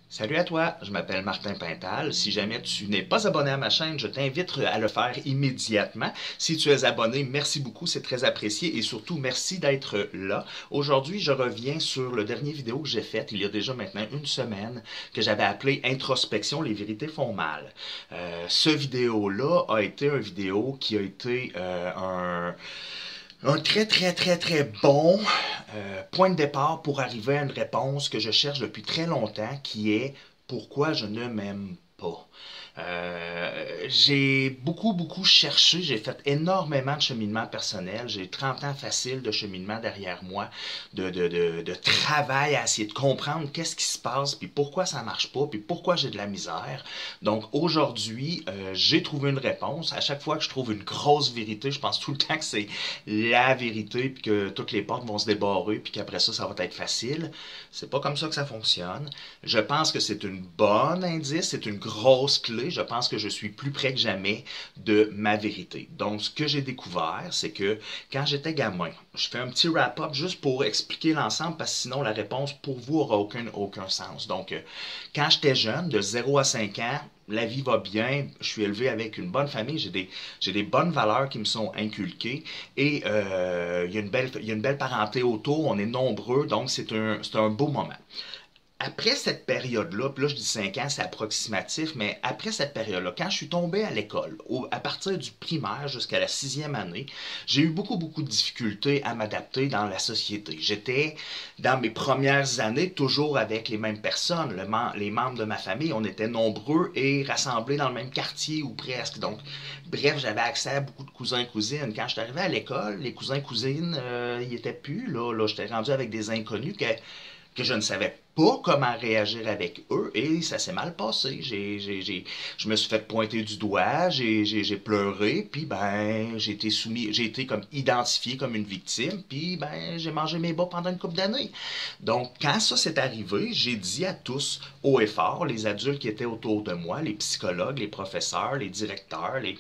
Salut à toi, je m'appelle Martin Pintal. Si jamais tu n'es pas abonné à ma chaîne, je t'invite à le faire immédiatement. Si tu es abonné, merci beaucoup, c'est très apprécié et surtout merci d'être là. Aujourd'hui, je reviens sur le dernier vidéo que j'ai fait il y a déjà maintenant une semaine que j'avais appelé Introspection, les vérités font mal. Ce vidéo-là a été une vidéo qui a été un très bon point de départ pour arriver à une réponse que je cherche depuis très longtemps, qui est pourquoi je ne m'aime pas. J'ai beaucoup cherché, j'ai fait énormément de cheminement personnel, j'ai 30 ans facile de cheminement derrière moi, de travail à essayer de comprendre qu'est-ce qui se passe, puis pourquoi ça marche pas, puis pourquoi j'ai de la misère. Donc aujourd'hui, j'ai trouvé une réponse. À chaque fois que je trouve une grosse vérité, je pense tout le temps que c'est la vérité, puis que toutes les portes vont se débarrer, puis qu'après ça, ça va être facile. C'est pas comme ça que ça fonctionne. Je pense que c'est une bonne indice, c'est une grosse clé. Je pense que je suis plus près que jamais de ma vérité. Donc, ce que j'ai découvert, c'est que quand j'étais gamin, je fais un petit wrap-up juste pour expliquer l'ensemble, parce que sinon la réponse pour vous aura aucun sens. Donc, quand j'étais jeune, de 0 à 5 ans, la vie va bien, je suis élevé avec une bonne famille, j'ai des bonnes valeurs qui me sont inculquées et il y a une belle parenté autour, on est nombreux, donc c'est un beau moment. Après cette période-là, puis là je dis 5 ans, c'est approximatif, mais après cette période-là, quand je suis tombé à l'école, à partir du primaire jusqu'à la sixième année, j'ai eu beaucoup de difficultés à m'adapter dans la société. J'étais, dans mes premières années, toujours avec les mêmes personnes, les membres de ma famille, on était nombreux et rassemblés dans le même quartier ou presque. Donc, bref, j'avais accès à beaucoup de cousins et cousines. Quand je suis arrivé à l'école, les cousins et cousines, ils étaient plus, là j'étais rendu avec des inconnus que je ne savais pas comment réagir avec eux et ça s'est mal passé. Je me suis fait pointer du doigt, j'ai pleuré, puis ben j'ai été comme identifié comme une victime, puis ben j'ai mangé mes bas pendant une couple d'années. Donc quand ça s'est arrivé, j'ai dit à tous haut et fort, les adultes qui étaient autour de moi, les psychologues, les professeurs, les directeurs, les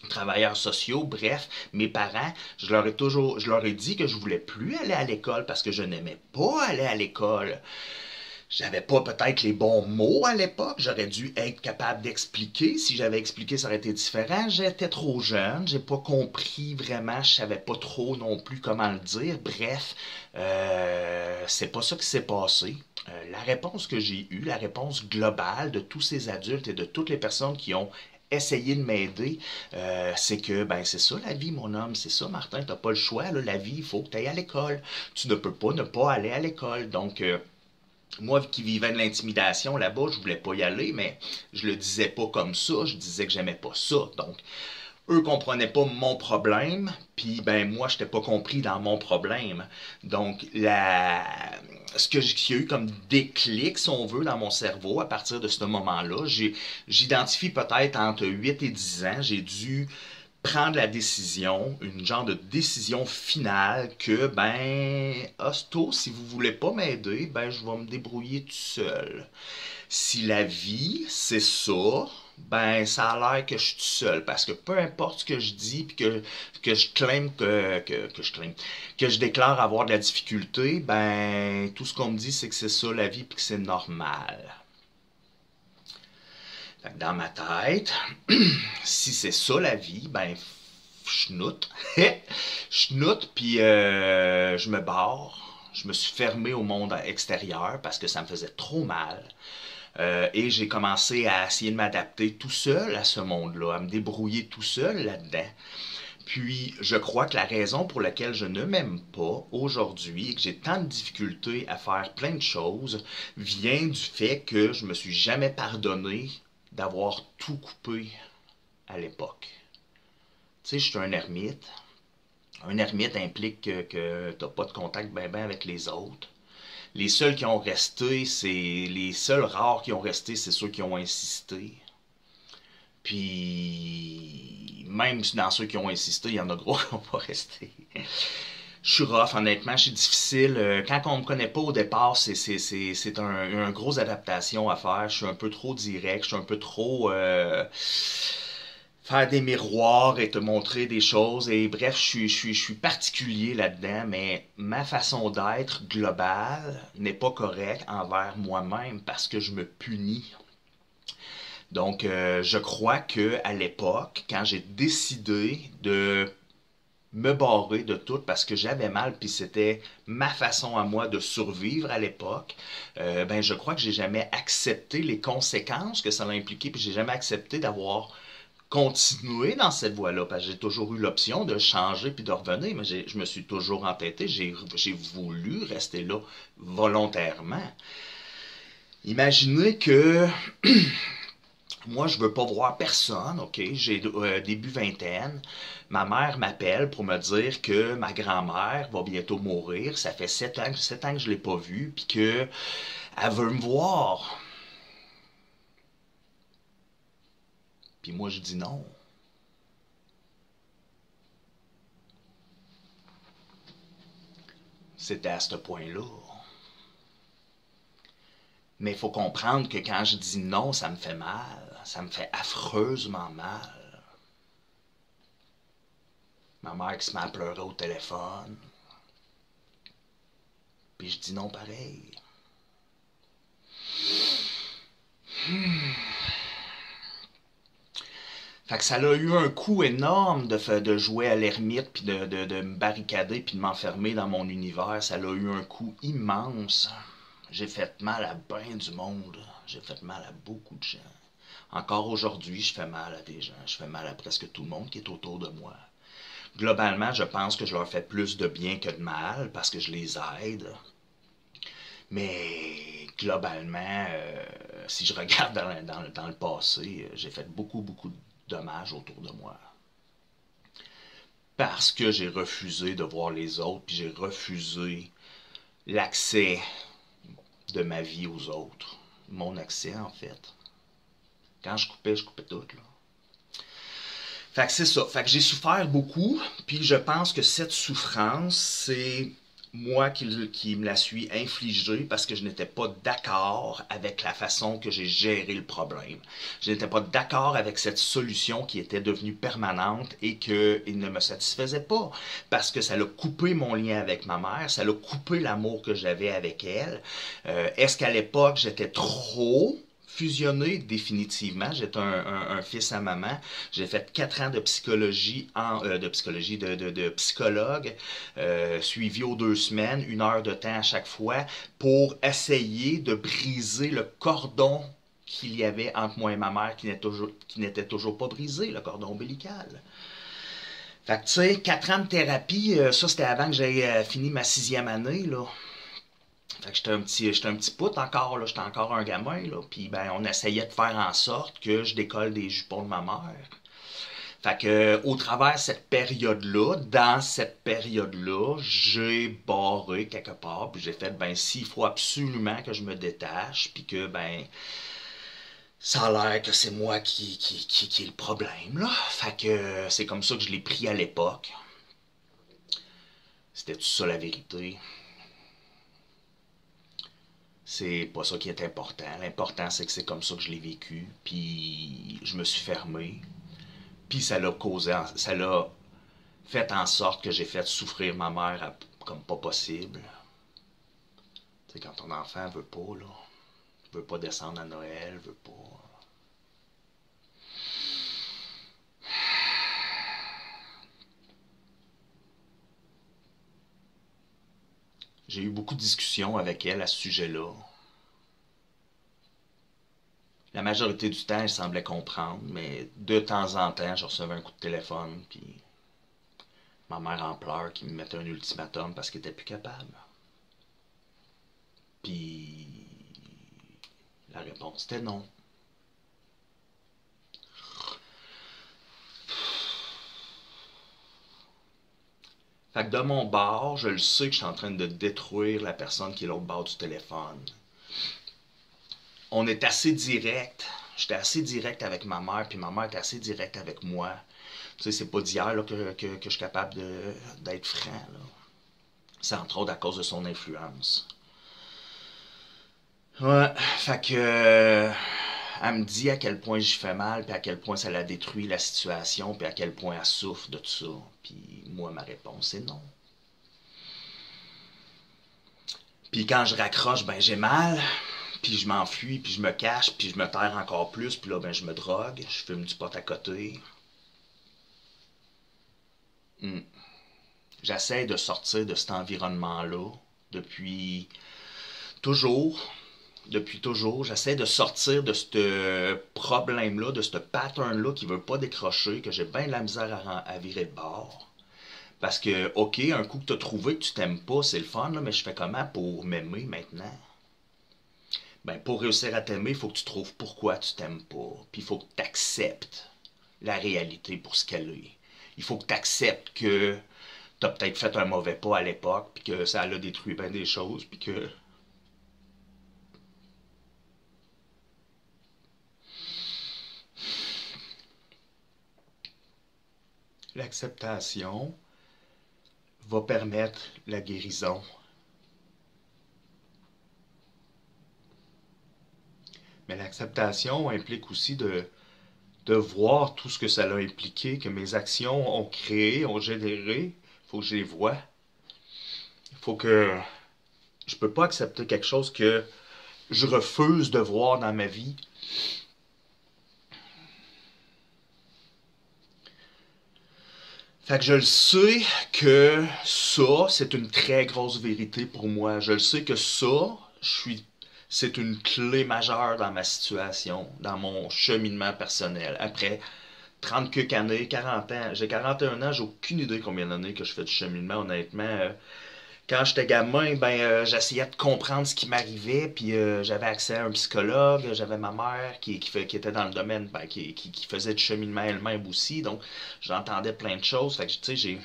travailleurs sociaux, bref, mes parents, je leur ai dit que je voulais plus aller à l'école parce que je n'aimais pas aller à l'école. J'avais pas peut-être les bons mots à l'époque, j'aurais dû être capable d'expliquer. Si j'avais expliqué, ça aurait été différent. J'étais trop jeune, j'ai pas compris vraiment, je savais pas trop non plus comment le dire. Bref, c'est pas ça qui s'est passé. La réponse que j'ai eue, la réponse globale de tous ces adultes et de toutes les personnes qui ont essayer de m'aider, c'est que, ben, c'est ça la vie, mon homme, c'est ça, Martin, t'as pas le choix, là, la vie, il faut que tu ailles à l'école. Tu ne peux pas ne pas aller à l'école. Donc, moi qui vivais de l'intimidation là-bas, je voulais pas y aller, mais je le disais pas comme ça, je disais que j'aimais pas ça. Donc, eux comprenaient pas mon problème, puis ben moi j'étais pas compris dans mon problème. Donc qu'il y a eu comme déclic, si on veut, dans mon cerveau à partir de ce moment-là, j'identifie peut-être entre 8 et 10 ans, j'ai dû prendre la décision, une genre de décision finale que, ben, hosto, si vous voulez pas m'aider, ben, je vais me débrouiller tout seul. Si la vie, c'est ça, ben, ça a l'air que je suis tout seul. Parce que peu importe ce que je dis, puis que je claim que je déclare avoir de la difficulté, ben, tout ce qu'on me dit, c'est que c'est ça la vie, puis que c'est normal. Fait que dans ma tête, si c'est ça la vie, ben, schnoute. Schnoute, puis je me barre. Je me suis fermé au monde extérieur parce que ça me faisait trop mal. Et j'ai commencé à essayer de m'adapter tout seul à ce monde-là, à me débrouiller tout seul là-dedans. Puis, je crois que la raison pour laquelle je ne m'aime pas aujourd'hui et que j'ai tant de difficultés à faire plein de choses vient du fait que je me suis jamais pardonné d'avoir tout coupé à l'époque. Tu sais, je suis un ermite. Un ermite implique que tu n'as pas de contact ben avec les autres. Les seuls qui ont resté, les seuls rares qui ont resté, c'est ceux qui ont insisté. Puis, même dans ceux qui ont insisté, il y en a gros qui n'ont pas resté. Je suis rough, honnêtement, je suis difficile. Quand on me connaît pas au départ, c'est un gros adaptation à faire. Je suis un peu trop direct, je suis un peu trop... faire des miroirs et te montrer des choses. Et bref, je suis particulier là-dedans, mais ma façon d'être globale n'est pas correcte envers moi-même parce que je me punis. Donc, je crois que à l'époque, quand j'ai décidé de me barrer de tout parce que j'avais mal, puis c'était ma façon à moi de survivre à l'époque, ben je crois que j'ai jamais accepté les conséquences que ça a impliqué, puis j'ai jamais accepté d'avoir continué dans cette voie-là, parce que j'ai toujours eu l'option de changer puis de revenir, mais je me suis toujours entêté, j'ai voulu rester là volontairement. Imaginez que moi, je veux pas voir personne, ok? J'ai début vingtaine. Ma mère m'appelle pour me dire que ma grand-mère va bientôt mourir. Ça fait 7 ans que je l'ai pas vue, puis que elle veut me voir. Puis moi, je dis non. C'était à ce point-là. Mais il faut comprendre que quand je dis non, ça me fait mal. Ça me fait affreusement mal. Ma mère qui se met à pleurer au téléphone. Puis je dis non pareil. Fait que ça a eu un coût énorme de jouer à l'ermite, puis de me barricader, puis de m'enfermer dans mon univers. Ça a eu un coût immense. J'ai fait mal à bien du monde. J'ai fait mal à beaucoup de gens. Encore aujourd'hui, je fais mal à des gens. Je fais mal à presque tout le monde qui est autour de moi. Globalement, je pense que je leur fais plus de bien que de mal parce que je les aide. Mais globalement, si je regarde dans le passé, j'ai fait beaucoup, beaucoup de dommages autour de moi. Parce que j'ai refusé de voir les autres, puis j'ai refusé l'accès de ma vie aux autres. Mon accès, en fait. Quand je coupais tout, là. Fait que c'est ça. Fait que j'ai souffert beaucoup, puis je pense que cette souffrance, c'est moi qui me la suis infligée parce que je n'étais pas d'accord avec la façon que j'ai géré le problème. Je n'étais pas d'accord avec cette solution qui était devenue permanente et qu'il ne me satisfaisait pas parce que ça l'a coupé mon lien avec ma mère, ça l'a coupé l'amour que j'avais avec elle. Est-ce qu'à l'époque j'étais trop fusionné définitivement? J'étais un fils à maman. J'ai fait 4 ans de psychologie, de psychologue, suivi aux 2 semaines, 1 heure de temps à chaque fois, pour essayer de briser le cordon qu'il y avait entre moi et ma mère qui n'était toujours pas brisé, le cordon ombilical. Fait que tu sais, 4 ans de thérapie, ça c'était avant que j'aie fini ma 6e année, là. Fait que j'étais un petit pout encore, là, j'étais encore un gamin, là, puis ben, on essayait de faire en sorte que je décolle des jupons de ma mère. Fait que, au travers de cette période-là, dans cette période-là, j'ai barré quelque part, puis j'ai fait, ben, s'il faut absolument que je me détache, puis que, ben, ça a l'air que c'est moi qui est le problème, là. Fait que, c'est comme ça que je l'ai pris à l'époque. C'était tout ça la vérité. C'est pas ça qui est important. L'important, c'est que c'est comme ça que je l'ai vécu. Puis je me suis fermé. Puis ça l'a causé, ça l'a fait en sorte que j'ai fait souffrir ma mère comme pas possible. Tu sais, quand ton enfant veut pas, là, veut pas descendre à Noël, veut pas. J'ai eu beaucoup de discussions avec elle à ce sujet-là. La majorité du temps, elle semblait comprendre, mais de temps en temps, je recevais un coup de téléphone, puis ma mère en pleurs qui me mettait un ultimatum parce qu'elle était plus capable. Puis la réponse était non. Fait que de mon bord, je le sais que je suis en train de détruire la personne qui est l'autre bord du téléphone. On est assez direct. J'étais assez direct avec ma mère, puis ma mère était assez directe avec moi. Tu sais, c'est pas d'hier là, que je suis capable d'être franc. Là. C'est entre autres à cause de son influence. Ouais, fait que elle me dit à quel point j'y fais mal, puis à quel point ça la détruit la situation, puis à quel point elle souffre de tout ça. Puis moi, ma réponse est non. Puis quand je raccroche, ben j'ai mal, puis je m'enfuis, puis je me cache, puis je me terre encore plus, puis là, ben je me drogue, je fume du pot à côté. Hmm. J'essaie de sortir de cet environnement-là depuis toujours. Depuis toujours, j'essaie de sortir de ce problème-là, de ce pattern-là qui veut pas décrocher, que j'ai bien de la misère à virer de bord. Parce que, ok, un coup que tu as trouvé que tu t'aimes pas, c'est le fun, là, mais je fais comment pour m'aimer maintenant? Ben, pour réussir à t'aimer, il faut que tu trouves pourquoi tu t'aimes pas. Puis il faut que tu acceptes la réalité pour ce qu'elle est. Il faut que tu acceptes que tu as peut-être fait un mauvais pas à l'époque, puis que ça a détruit bien des choses, puis que l'acceptation va permettre la guérison. Mais l'acceptation implique aussi de voir tout ce que ça a impliqué, que mes actions ont créé, ont généré. Il faut que je les voie. Il faut que... Je peux pas accepter quelque chose que je refuse de voir dans ma vie. Fait que je le sais que ça, c'est une très grosse vérité pour moi. Je le sais que ça, c'est une clé majeure dans ma situation, dans mon cheminement personnel. Après 30 quelques années, 40 ans, j'ai 41 ans, j'ai aucune idée combien d'années que je fais du cheminement, honnêtement. Quand j'étais gamin, j'essayais de comprendre ce qui m'arrivait, puis j'avais accès à un psychologue, j'avais ma mère qui était dans le domaine, qui faisait du cheminement elle-même aussi, donc j'entendais plein de choses. Fait que, tu sais,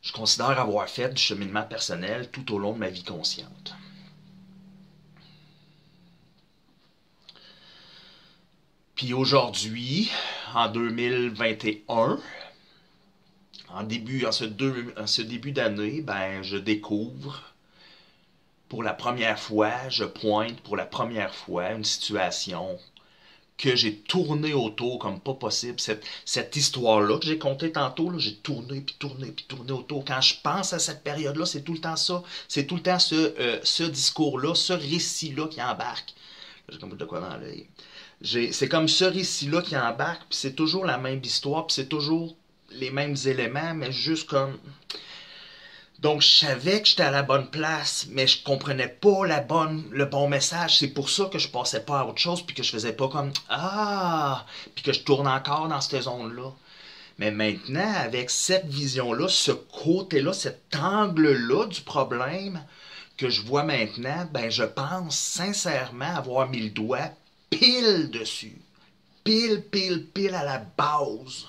je considère avoir fait du cheminement personnel tout au long de ma vie consciente. Puis aujourd'hui, en 2021, en ce début d'année, ben, je découvre pour la première fois, je pointe pour la première fois une situation que j'ai tourné autour comme pas possible. Cette histoire-là que j'ai contée tantôt, là, j'ai tourné, puis tourné, puis tourné autour. Quand je pense à cette période-là, c'est tout le temps ça. C'est tout le temps ce discours-là, ce récit-là qui embarque. J'ai comme de quoi dans l'œil. C'est comme ce récit-là qui embarque, puis c'est toujours la même histoire, puis c'est toujours les mêmes éléments, mais juste comme... Donc, je savais que j'étais à la bonne place, mais je comprenais pas le bon message. C'est pour ça que je passais pas à autre chose, puis que je faisais pas comme ah, puis que je tourne encore dans cette zone-là. Mais maintenant, avec cette vision-là, ce côté-là, cet angle-là du problème que je vois maintenant, ben je pense sincèrement avoir mis le doigt pile dessus. Pile, pile, pile à la base.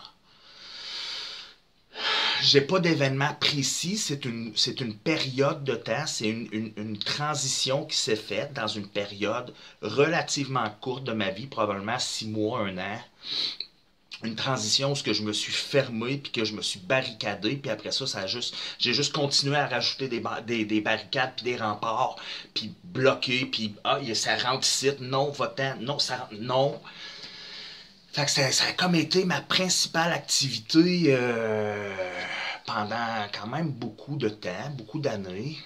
J'ai pas d'événement précis, c'est une période de temps, c'est une transition qui s'est faite dans une période relativement courte de ma vie, probablement 6 mois, 1 an. Une transition où je me suis fermé, puis que je me suis barricadé, puis après ça, j'ai juste continué à rajouter des barricades, puis des remparts, puis bloqué, puis ça rentre ici, non, va-t'en, non, ça rentre, non. Fait que ça a comme été ma principale activité pendant quand même beaucoup de temps, beaucoup d'années.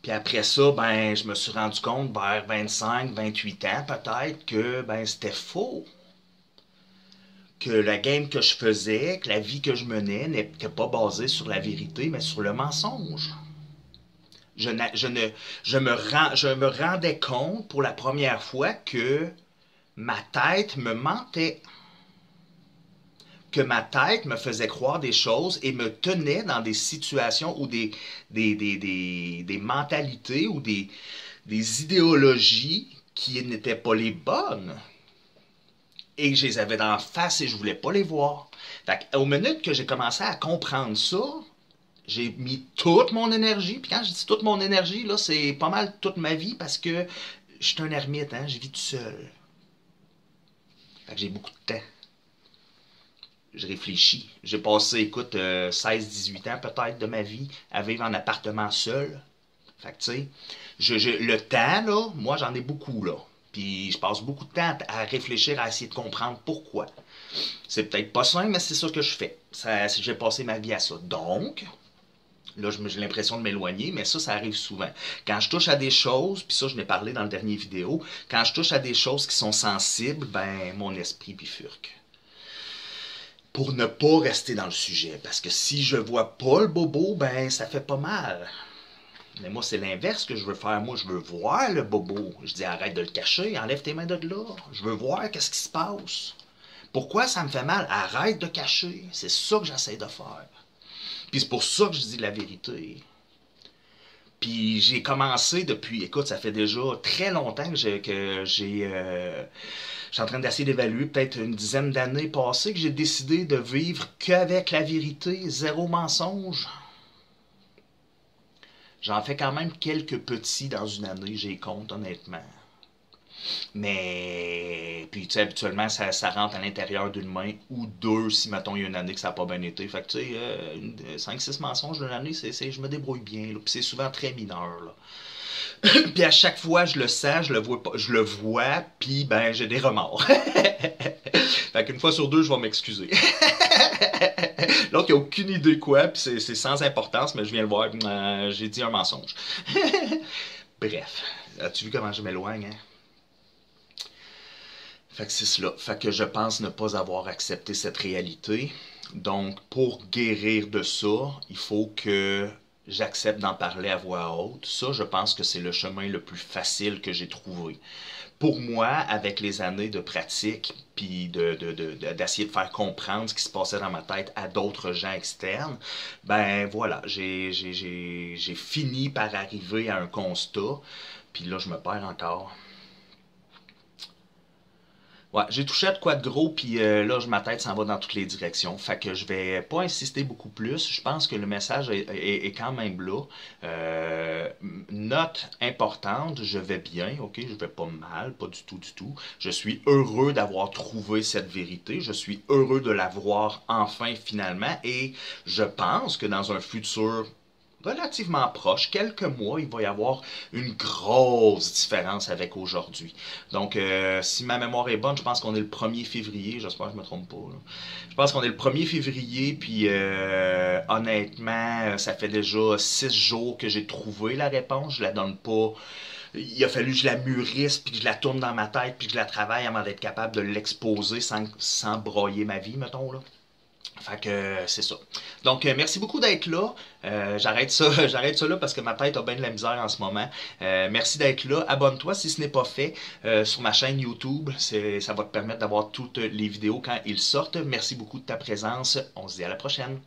Puis après ça, ben, je me suis rendu compte vers 25, 28 ans peut-être que ben, c'était faux. Que la game que je faisais, que la vie que je menais n'était pas basée sur la vérité, mais sur le mensonge. Je me rendais compte pour la première fois que ma tête me mentait. Que ma tête me faisait croire des choses et me tenait dans des situations ou des mentalités ou des idéologies qui n'étaient pas les bonnes. Et je les avais d'en face et je voulais pas les voir. Fait aux minutes que j'ai commencé à comprendre ça, j'ai mis toute mon énergie. Puis quand je dis toute mon énergie, là, c'est pas mal toute ma vie parce que je suis un ermite, hein, je vis tout seul. Fait que j'ai beaucoup de temps. Je réfléchis. J'ai passé, écoute, 16-18 ans peut-être de ma vie à vivre en appartement seul. Fait que, tu sais, le temps, là, moi, j'en ai beaucoup, là. Puis je passe beaucoup de temps à réfléchir, à essayer de comprendre pourquoi. C'est peut-être pas simple, mais c'est ça que je fais. J'ai passé ma vie à ça. Donc, là, j'ai l'impression de m'éloigner, mais ça arrive souvent. Quand je touche à des choses, puis ça, je n'ai parlé dans le dernier vidéo, quand je touche à des choses qui sont sensibles, ben, mon esprit bifurque. Pour ne pas rester dans le sujet. Parce que si je vois pas le bobo, ben, ça fait pas mal. Mais moi, c'est l'inverse que je veux faire. Moi, je veux voir le bobo. Je dis, arrête de le cacher, enlève tes mains de là. Je veux voir qu'est-ce qui se passe. Pourquoi ça me fait mal? Arrête de cacher. C'est ça que j'essaie de faire. Puis c'est pour ça que je dis la vérité. Puis j'ai commencé depuis, écoute, ça fait déjà très longtemps que je suis en train d'essayer d'évaluer, peut-être une dizaine d'années passées, que j'ai décidé de vivre qu'avec la vérité, zéro mensonge. J'en fais quand même quelques petits dans une année, j'ai compte, honnêtement. Mais, puis tu sais, habituellement, ça rentre à l'intérieur d'une main ou deux si, mettons, il y a une année que ça n'a pas bien été. Fait que tu sais, 5-6 mensonges d'une année, je me débrouille bien, là. Puis c'est souvent très mineur, là. Puis à chaque fois, je le sens, je le vois, puis ben, j'ai des remords. Fait qu'une fois sur deux, je vais m'excuser. L'autre, il n'a aucune idée quoi, puis c'est sans importance, mais je viens le voir, j'ai dit un mensonge. Bref, as-tu vu comment je m'éloigne, hein? Fait que c'est cela. Fait que je pense ne pas avoir accepté cette réalité. Donc, pour guérir de ça, il faut que j'accepte d'en parler à voix haute. Ça, je pense que c'est le chemin le plus facile que j'ai trouvé. Pour moi, avec les années de pratique, puis d'essayer de faire comprendre ce qui se passait dans ma tête à d'autres gens externes, ben voilà, j'ai fini par arriver à un constat, puis là, je me perds encore. Ouais, j'ai touché à de quoi de gros, puis là, ma tête s'en va dans toutes les directions. Fait que je vais pas insister beaucoup plus. Je pense que le message est quand même là. Note importante, je vais bien, ok? Je vais pas mal, pas du tout, du tout. Je suis heureux d'avoir trouvé cette vérité. Je suis heureux de la voir enfin, finalement. Et je pense que dans un futur relativement proche, quelques mois, il va y avoir une grosse différence avec aujourd'hui. Donc, si ma mémoire est bonne, je pense qu'on est le 1er février, j'espère que je ne me trompe pas, là. Je pense qu'on est le 1er février, puis honnêtement, ça fait déjà 6 jours que j'ai trouvé la réponse, je la donne pas. Il a fallu que je la mûrisse, puis que je la tourne dans ma tête, puis que je la travaille avant d'être capable de l'exposer sans broyer ma vie, mettons, là. Fait que c'est ça. Donc, merci beaucoup d'être là. J'arrête ça, j'arrête ça là parce que ma tête a bien de la misère en ce moment. Merci d'être là. Abonne-toi si ce n'est pas fait sur ma chaîne YouTube. Ça va te permettre d'avoir toutes les vidéos quand ils sortent. Merci beaucoup de ta présence. On se dit à la prochaine.